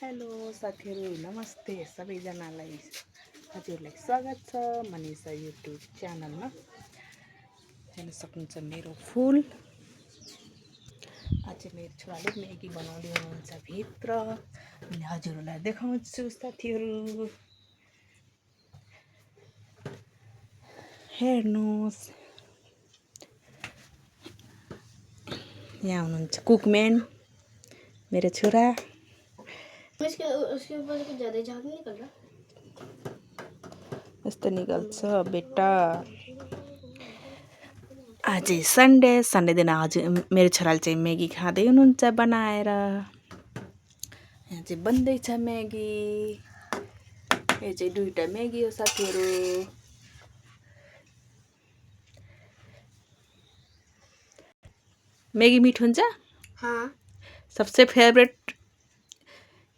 Hello साथीहरू नमस्ते सबैजनालाई हजुरलाई स्वागत छ मनिषा युट्युब च्यानलमा। हेर्न सक्नुहुन्छ मेरो फुल। आज मेरो छोराले म्यागी बनाउँदै हुनुहुन्छ भित्र। अनि हजुरहरूलाई देखाउँछु साथीहरू, हेर्नुहोस्। यहाँ हुनुहुन्छ कुकम्यान मेरो छोरा। उसके ऊपर कुछ ज़्यादा झाग नहीं निकल रहा। यस्तो निकल्छ बेटा। आज सन्डे दिन हजुर मेरो छोराले चाहिँ म्यागी खाँदै हुनुहुन्छ बनाएर। यहाँ चाहिँ बन्दैछ म्यागी। यो चाहिँ 2टा म्यागी हो साथीहरू। मैगी मीठ हुन्छ? हाँ। सबसे फेवरेट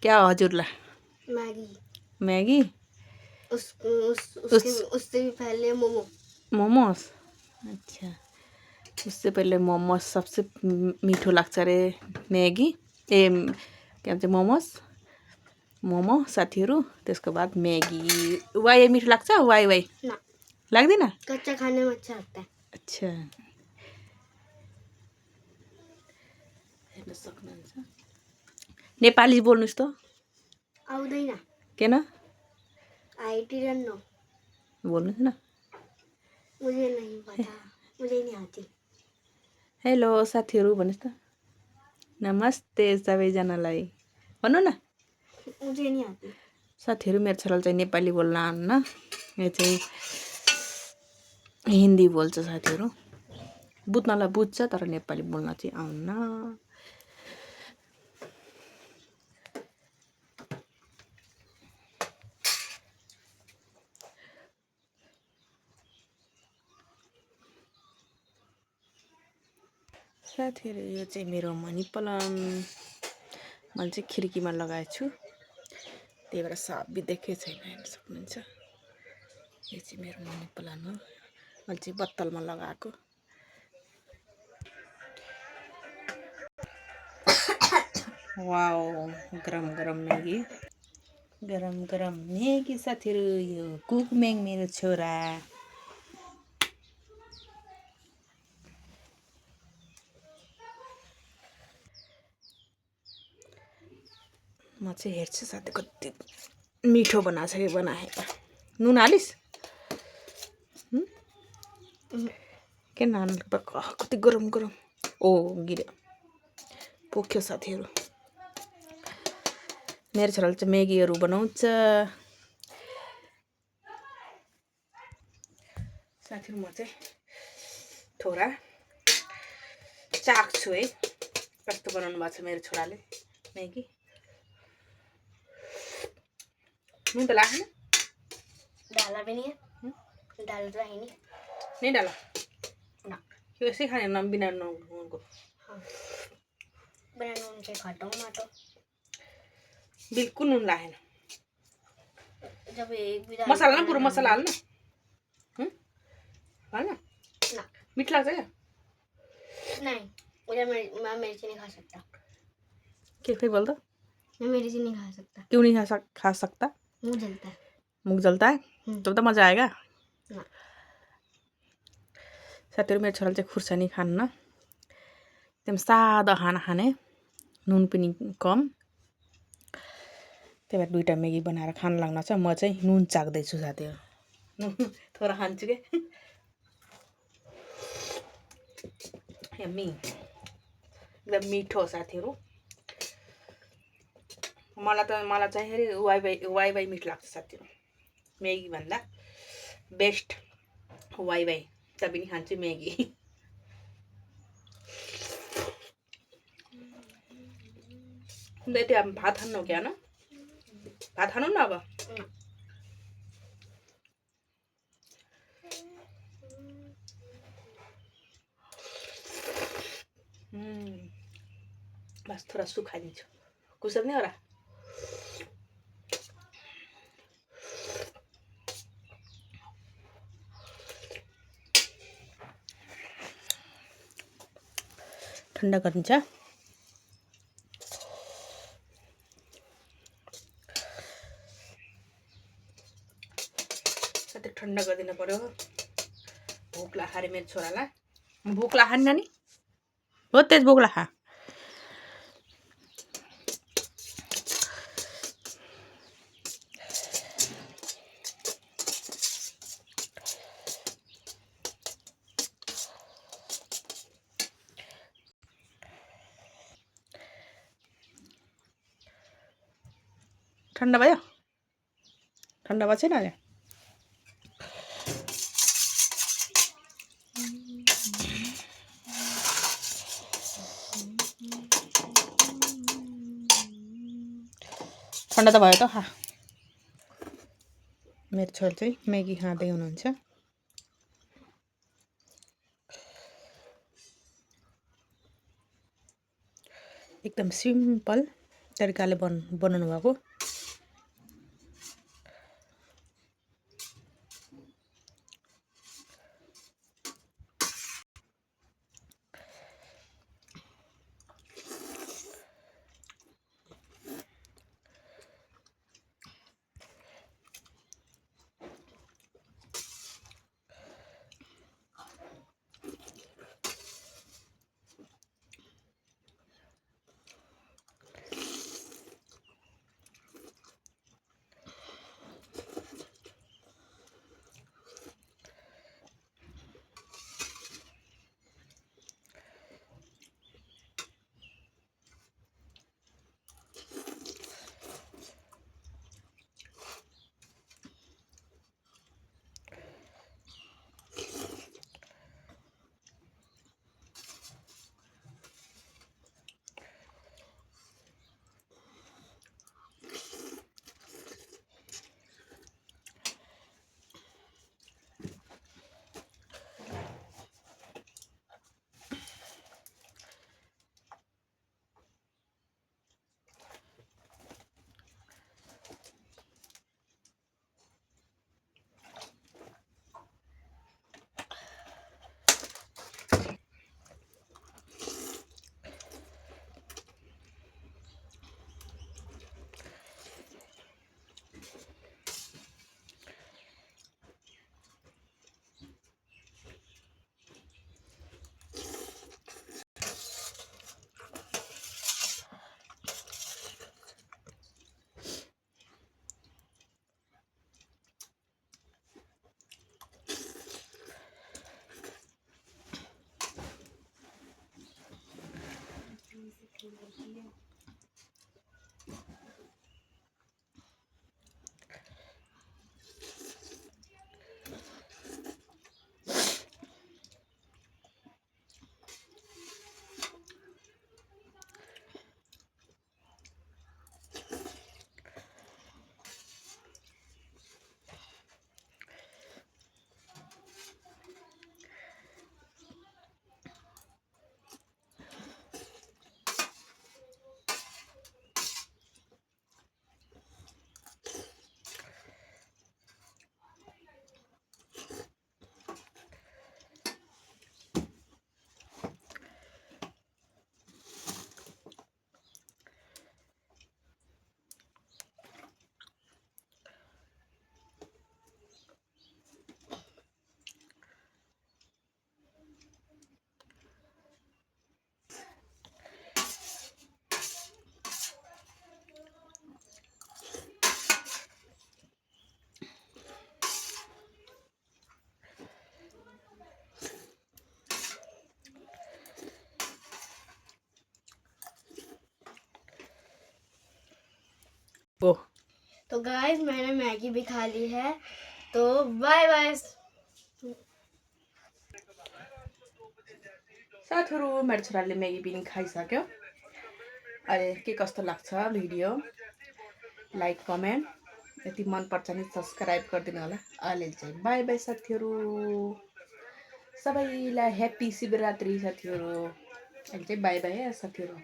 क्या हो हजुरलाई? मैगी। मैगी? उससे भी पहले मोमोस। अच्छा, उससे पहले मोमोस सबसे मीठो लाग्छ रे मैगी। के भन्छ मोमो साथीहरू। त्यसको बाद मैगी। वाई मीठो लाग्छ? वाई ना, लाग्दैन? कच्चा खाने में अच्छा लगता है। अच्छा, हेर्न सक्नुहुन्छ। नेपाली बोल्नुस् त। आउँदैन। किन? I didn't no. बोल्नुस् न। मुझे नहीं पता, मुझे नहीं आती। हेलो साथीहरू भन्नुस् त। नमस्ते सबैजनालाई भन्नु न। मुझे नहीं आती। साथीहरू मेरो छोराले चाहिँ नेपाली बोल्न आउन्न। यो चाहिँ हिन्दी बोल्छ साथीहरू। बुझ्नलाई बुझ्छ तर नेपाली बोल्न चाहिँ आउन्न। साथीहरू यो चाहिँ मेरो मनी प्लान्ट मैले चाहिँ खिड्कीमा लगाएको छु। त्यही भएर साबी देखेको छैन, हेर्न सक्नुहुन्छ। यो चाहिँ मेरो मनी प्लान्ट हो। मैले चाहिँ बत्तलमा लगाएको। वाओ, गरम गरम म्यागी। गरम गरम म्यागी साथीहरू। यो कुकम्यान मेरो छोरा। म चाहिँ हेर्छु साथी कति मिठो बनाएको छ कि बनाएको। नुन हालिस्? के नान कति गरम गरम। ओ गिर्यो, पोख्यो साथीहरू। मेरो छोराले चाहिँ म्यागीहरू बनाउँछ साथीहरू। म चाहिँ थोडा चाख्छु है कस्तो बनाउनु भएको छ मेरो छोराले म्यागी। नुन त लाग्दैन? डाला भी नहीं है। डाला तो है नहीं डाला ना। क्यों ऐसे खाने ना बिना नून को? हाँ, बिना नून के खाता हूँ मैं तो। बिल्कुल नून लागेन। जब एक भी मसाला ना पूरा मसाला हाल्नु। हाल्नु ना। मीठ लाग्छ क्या? नहीं, मैं मिर्ची नहीं खा सकता। के फिर बोल दो। मैं मिर्ची नहीं खा सकता। क्यों नहीं खा सकता? मुंह जलता है। मुख जलता है? तब तो मजा आएगा ना। साथीहरू मेरो छोराले चाहिँ खुर्सानी खान्न। एकदम सादा खाना खाने, नुन पनि कम। त्यही भएर 2टा म्यागी बनाएर खान लाग्न छ। म चाहिँ नुन चाख्दैछु साथीहरू। नुन थोडा खान्छु के। यम्मी, एकदम मिठो साथीहरू। मलाई चाहिँ हेरी वाई मिठो लाग्छ साथीहरू। म्यागी भन्दा बेस्ट वाई त पनि खान्छु म्यागी। त्यति अब भात खानु क्या न? भात खानु न अब। बस थोड़ा सुखा दिन्छु। कुछ नहीं हो रहा। ठन्डा गरिन्छ। बिस्तारै ठन्डा गरिदिनु पर्यो। भोक लाग्यो अरे मेरो छोरालाई। भोक लाग्यो नि नानी? हो तेज भोक लाग्यो। ठन्डा भयो? ठन्डा भएको छैन अहिले? ठन्डा त भयो त खा। मेरो छोरा चाहिँ म्यागी खाँदै हुनुहुन्छ। एकदम सिम्पल तरिकाले बनाउनु भएको। तो गाइस मैंने मैगी भी खा ली है, तो बाय बाय। साथीहरू मेरो छोराले म्यागी पनि खाइसक्यो। अहिले के कस्तो लाग्छ भिडियो लाइक कमेन्ट यदि मन पर्छ भने सब्स्क्राइब गरिदिनु होला। अहिले चाहिँ बाई बाई साथीहरू, सबैलाई ह्याप्पी शिवरात्रि साथीहरू। अहिले चाहिँ बाई बाई है साथीहरू।